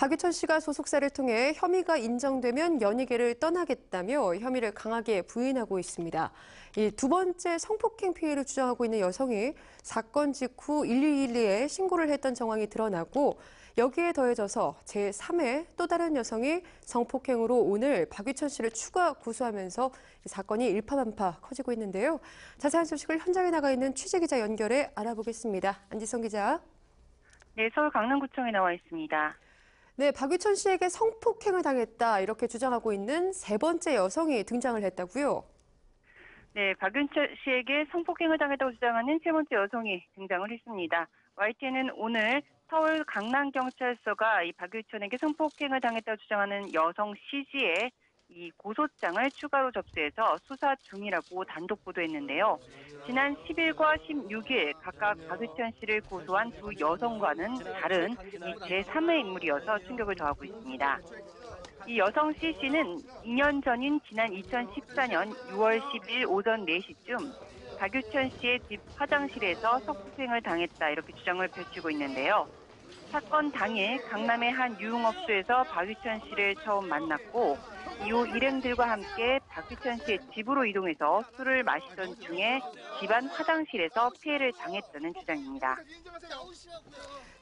박유천 씨가 소속사를 통해 혐의가 인정되면 연예계를 떠나겠다며 혐의를 강하게 부인하고 있습니다. 이 두 번째 성폭행 피해를 주장하고 있는 여성이 사건 직후 112에 신고를 했던 정황이 드러나고 여기에 더해져서 제3회 또 다른 여성이 성폭행으로 오늘 박유천 씨를 추가 고소하면서 사건이 일파만파 커지고 있는데요. 자세한 소식을 현장에 나가 있는 취재기자 연결해 알아보겠습니다. 안지성 기자. 네, 서울 강남구청에 나와 있습니다. 네, 박유천 씨에게 성폭행을 당했다 이렇게 주장하고 있는 세 번째 여성이 등장을 했다고요? 네, 박유천 씨에게 성폭행을 당했다고 주장하는 세 번째 여성이 등장을 했습니다. YTN은 오늘 서울 강남경찰서가 이 박유천에게 성폭행을 당했다고 주장하는 여성 CG의 이 고소장을 추가로 접수해서 수사 중이라고 단독 보도했는데요. 지난 10일과 16일 각각 박유천 씨를 고소한 두 여성과는 다른 이 제3의 인물이어서 충격을 더하고 있습니다. 이 여성 C씨는 2년 전인 지난 2014년 6월 10일 오전 4시쯤 박유천 씨의 집 화장실에서 성폭행을 당했다 이렇게 주장을 펼치고 있는데요. 사건 당일 강남의 한 유흥업소에서 박유천 씨를 처음 만났고 이후 일행들과 함께 박유천 씨의 집으로 이동해서 술을 마시던 중에 집안 화장실에서 피해를 당했다는 주장입니다.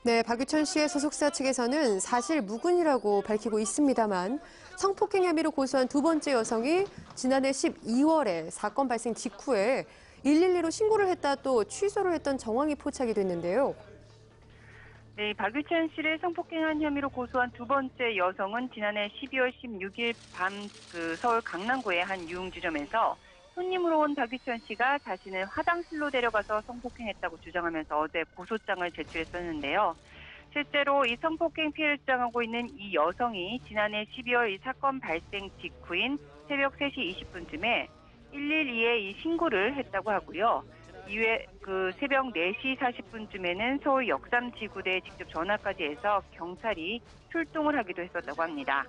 네, 박유천 씨의 소속사 측에서는 사실 무근이라고 밝히고 있습니다만 성폭행 혐의로 고소한 두 번째 여성이 지난해 12월에 사건 발생 직후에 112로 신고를 했다 또 취소를 했던 정황이 포착이 됐는데요. 네, 박유천 씨를 성폭행한 혐의로 고소한 두 번째 여성은 지난해 12월 16일 밤 서울 강남구의 한 유흥지점에서 손님으로 온 박유천 씨가 자신을 화장실로 데려가서 성폭행했다고 주장하면서 어제 고소장을 제출했었는데요. 실제로 이 성폭행 피해를 주장하고 있는 이 여성이 지난해 12월 이 사건 발생 직후인 새벽 3시 20분쯤에 112에 이 신고를 했다고 하고요. 이후에 새벽 4시 40분쯤에는 서울 역삼지구대에 직접 전화까지 해서 경찰이 출동을 하기도 했었다고 합니다.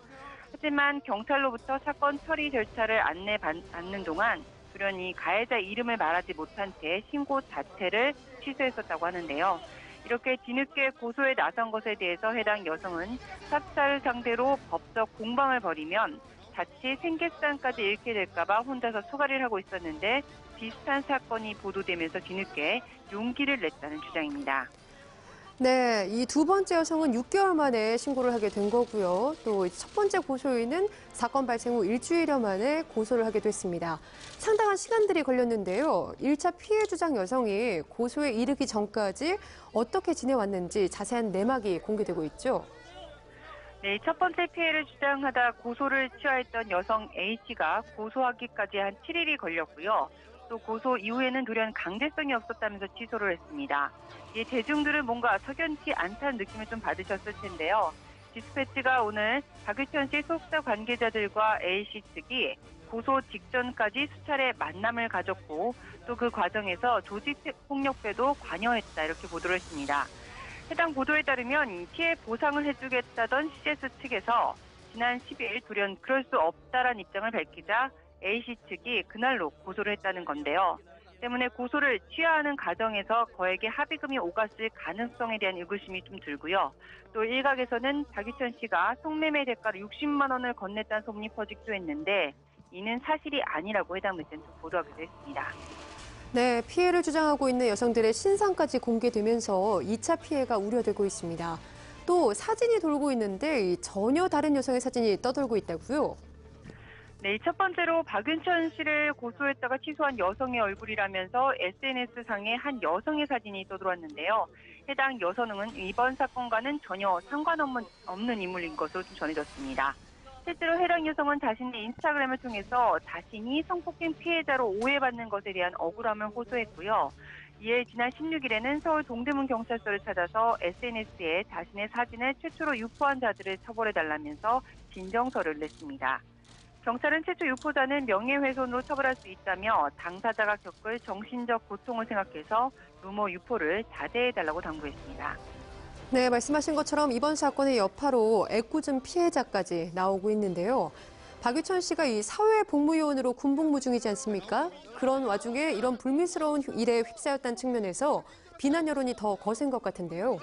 하지만 경찰로부터 사건 처리 절차를 안내받는 동안 불현이 가해자 이름을 말하지 못한 채 신고 자체를 취소했었다고 하는데요. 이렇게 뒤늦게 고소에 나선 것에 대해서 해당 여성은 사찰을 상대로 법적 공방을 벌이면 자칫 생계상까지 잃게 될까 봐 혼자서 소가리를 하고 있었는데 비슷한 사건이 보도되면서 뒤늦게 용기를 냈다는 주장입니다. 네, 이 두 번째 여성은 6개월 만에 신고를 하게 된 거고요. 또 첫 번째 고소인은 사건 발생 후 일주일여 만에 고소를 하게 됐습니다. 상당한 시간들이 걸렸는데요. 1차 피해 주장 여성이 고소에 이르기 전까지 어떻게 지내왔는지 자세한 내막이 공개되고 있죠. 네, 첫 번째 피해를 주장하다 고소를 취하했던 여성 A씨가 고소하기까지 한 7일이 걸렸고요. 또 고소 이후에는 돌연 강제성이 없었다면서 취소를 했습니다. 이 대중들은 뭔가 석연치 않다는 느낌을 좀 받으셨을 텐데요. 디스패치가 오늘 박유천 씨 소속사 관계자들과 A씨 측이 고소 직전까지 수차례 만남을 가졌고 또 그 과정에서 조직폭력배도 관여했다 이렇게 보도를 했습니다. 해당 보도에 따르면 피해 보상을 해주겠다던 CJ 측에서 지난 10일 돌연 그럴 수 없다라는 입장을 밝히자 A씨 측이 그날로 고소를 했다는 건데요. 때문에 고소를 취하하는 과정에서 거액의 합의금이 오갔을 가능성에 대한 의구심이 좀 들고요. 또 일각에서는 박유천 씨가 성매매 대가로 60만 원을 건넸다는 소문이 퍼지기도 했는데 이는 사실이 아니라고 해당 매체는 보도하기도 했습니다. 네, 피해를 주장하고 있는 여성들의 신상까지 공개되면서 2차 피해가 우려되고 있습니다. 또 사진이 돌고 있는데 전혀 다른 여성의 사진이 떠돌고 있다고요? 네, 첫 번째로 박유천 씨를 고소했다가 취소한 여성의 얼굴이라면서 SNS상에 한 여성의 사진이 떠들어왔는데요. 해당 여성은 이번 사건과는 전혀 상관없는 인물인 것으로 좀 전해졌습니다. 실제로 해당 여성은 자신의 인스타그램을 통해서 자신이 성폭행 피해자로 오해받는 것에 대한 억울함을 호소했고요. 이에 지난 16일에는 서울 동대문 경찰서를 찾아서 SNS에 자신의 사진을 최초로 유포한 자들을 처벌해달라면서 진정서를 냈습니다. 경찰은 최초 유포자는 명예훼손으로 처벌할 수 있다며 당사자가 겪을 정신적 고통을 생각해서 루머 유포를 자제해달라고 당부했습니다. 네, 말씀하신 것처럼 이번 사건의 여파로 애꿎은 피해자까지 나오고 있는데요. 박유천 씨가 이 사회복무요원으로 군복무 중이지 않습니까? 그런 와중에 이런 불미스러운 일에 휩싸였다는 측면에서 비난 여론이 더 거센 것 같은데요.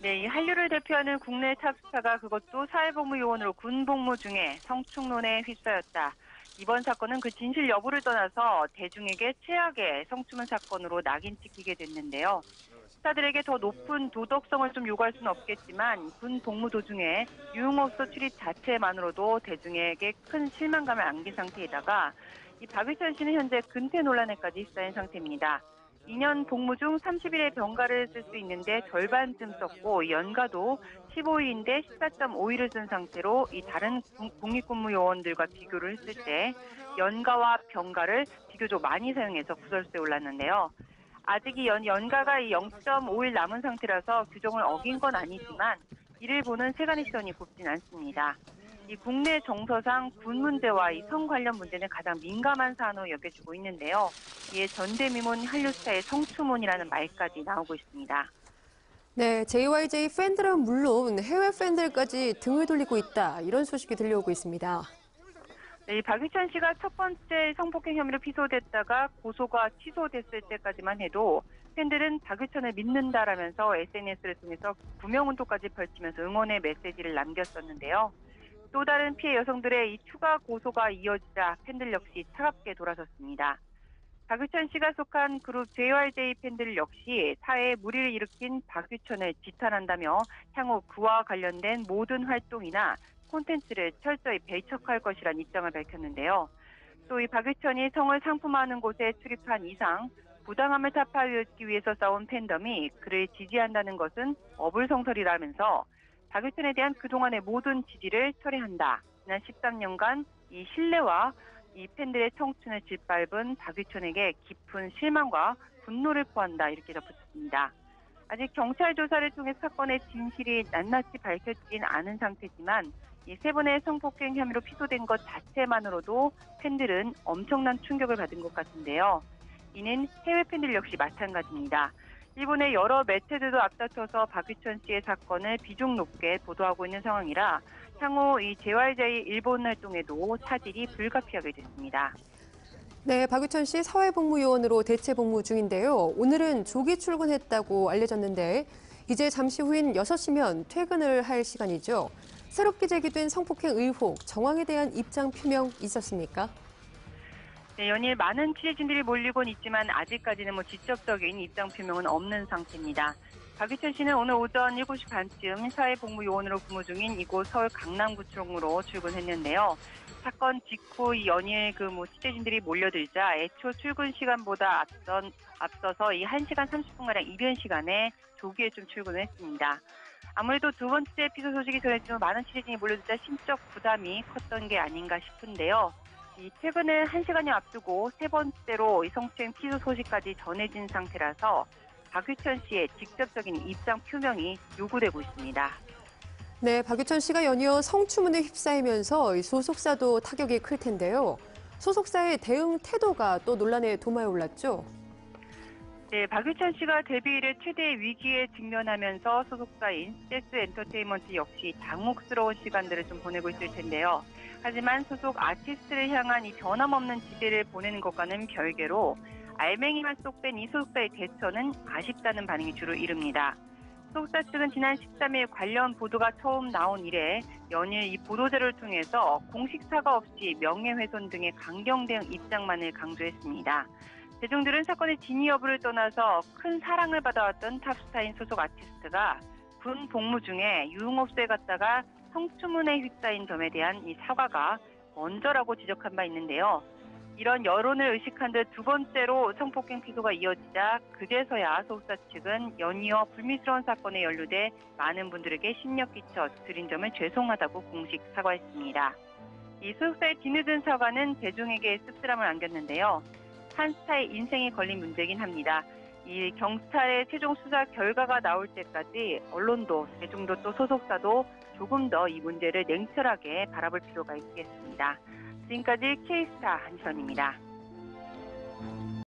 네, 이 한류를 대표하는 국내 탑스타가 그것도 사회복무요원으로 군복무 중에 성추문에 휩싸였다. 이번 사건은 그 진실 여부를 떠나서 대중에게 최악의 성추문 사건으로 낙인 찍히게 됐는데요. 스타들에게 더 높은 도덕성을 좀 요구할 수는 없겠지만 군 복무 도중에 유흥업소 출입 자체만으로도 대중에게 큰 실망감을 안긴 상태에다가 이 박유천 씨는 현재 근태 논란에까지 휩싸인 상태입니다. 2년 복무 중 30일의 병가를 쓸 수 있는데 절반쯤 썼고 연가도 15일인데 14.5일을 쓴 상태로 이 다른 국립근무요원들과 비교를 했을 때 연가와 병가를 비교적 많이 사용해서 구설수에 올랐는데요. 아직 이 연가가 0.5일 남은 상태라서 규정을 어긴 건 아니지만 이를 보는 세간의 시선이 곱진 않습니다. 이 국내 정서상 군 문제와 이 성 관련 문제는 가장 민감한 사안으로 여겨지고 있는데요. 이에 전대미문 한류 스타의 성추문이라는 말까지 나오고 있습니다. 네, JYJ 팬들은 물론 해외 팬들까지 등을 돌리고 있다. 이런 소식이 들려오고 있습니다. 네, 박유천 씨가 첫 번째 성폭행 혐의로 피소됐다가 고소가 취소됐을 때까지만 해도 팬들은 박유천을 믿는다라면서 SNS를 통해서 구명운동까지 펼치면서 응원의 메시지를 남겼었는데요. 또 다른 피해 여성들의 이 추가 고소가 이어지자 팬들 역시 차갑게 돌아섰습니다. 박유천 씨가 속한 그룹 JYJ 팬들 역시 사회에 무리를 일으킨 박유천을 지탄한다며 향후 그와 관련된 모든 활동이나 콘텐츠를 철저히 배척할 것이라는 입장을 밝혔는데요. 또 이 박유천이 성을 상품화하는 곳에 출입한 이상 부당함을 타파하기 위해서 싸운 팬덤이 그를 지지한다는 것은 어불성설이라면서 박유천에 대한 그동안의 모든 지지를 철회한다. 지난 13년간 이 신뢰와 이 팬들의 청춘을 짓밟은 박유천에게 깊은 실망과 분노를 표한다. 이렇게 덧붙였습니다. 아직 경찰 조사를 통해 사건의 진실이 낱낱이 밝혀지진 않은 상태지만 이 세 번의 성폭행 혐의로 피소된 것 자체만으로도 팬들은 엄청난 충격을 받은 것 같은데요. 이는 해외 팬들 역시 마찬가지입니다. 일본의 여러 매체들도 앞다퉈서 박유천 씨의 사건을 비중 높게 보도하고 있는 상황이라 향후 이 JYJ 일본 활동에도 차질이 불가피하게 됐습니다. 네, 박유천 씨 사회복무요원으로 대체 복무 중인데요. 오늘은 조기 출근했다고 알려졌는데 이제 잠시 후인 6시면 퇴근을 할 시간이죠. 새롭게 제기된 성폭행 의혹, 정황에 대한 입장 표명 있었습니까? 네, 연일 많은 취재진들이 몰리곤 있지만 아직까지는 직접적인 입장 표명은 없는 상태입니다. 박유천 씨는 오늘 오전 7시 반쯤 사회복무요원으로 근무 중인 이곳 서울 강남구청으로 출근했는데요. 사건 직후 이 연일 취재진들이 몰려들자 애초 출근 시간보다 앞서서 이 1시간 30분가량 이른 시간에 조기에 좀 출근을 했습니다. 아무래도 두 번째 피소 소식이 전해지면 많은 취재진이 몰려들자 심적 부담이 컸던 게 아닌가 싶은데요. 이 퇴근을 1시간여 앞두고 세 번째로 이 성추행 피소 소식까지 전해진 상태라서 박유천 씨의 직접적인 입장 표명이 요구되고 있습니다. 네, 박유천 씨가 연이어 성추문에 휩싸이면서 소속사도 타격이 클 텐데요. 소속사의 대응 태도가 또 논란에 도마에 올랐죠. 네, 박유천 씨가 데뷔 이래 최대의 위기에 직면하면서 소속사인 세스 엔터테인먼트 역시 당혹스러운 시간들을 좀 보내고 있을 텐데요. 하지만 소속 아티스트를 향한 이 변함없는 지지를 보내는 것과는 별개로 알맹이만 쏙 뺀 이 소속사의 대처는 아쉽다는 반응이 주를 이룹니다. 소속사 측은 지난 13일 관련 보도가 처음 나온 이래 연일 이 보도자료를 통해서 공식 사과 없이 명예훼손 등의 강경 대응 입장만을 강조했습니다. 대중들은 사건의 진위 여부를 떠나서 큰 사랑을 받아왔던 탑스타인 소속 아티스트가 군 복무 중에 유흥업소에 갔다가 성추문에 휩싸인 점에 대한 이 사과가 먼저라고 지적한 바 있는데요. 이런 여론을 의식한 듯 두 번째로 성폭행 피소가 이어지자 그제서야 소속사 측은 연이어 불미스러운 사건에 연루돼 많은 분들에게 심력 끼쳐 드린 점을 죄송하다고 공식 사과했습니다. 이 소속사의 뒤늦은 사과는 대중에게 씁쓸함을 안겼는데요. 한 스타의 인생이 걸린 문제이긴 합니다. 이 경찰의 최종 수사 결과가 나올 때까지 언론도 대중도 또 소속사도 조금 더 이 문제를 냉철하게 바라볼 필요가 있겠습니다. 지금까지 K스타 한시원입니다.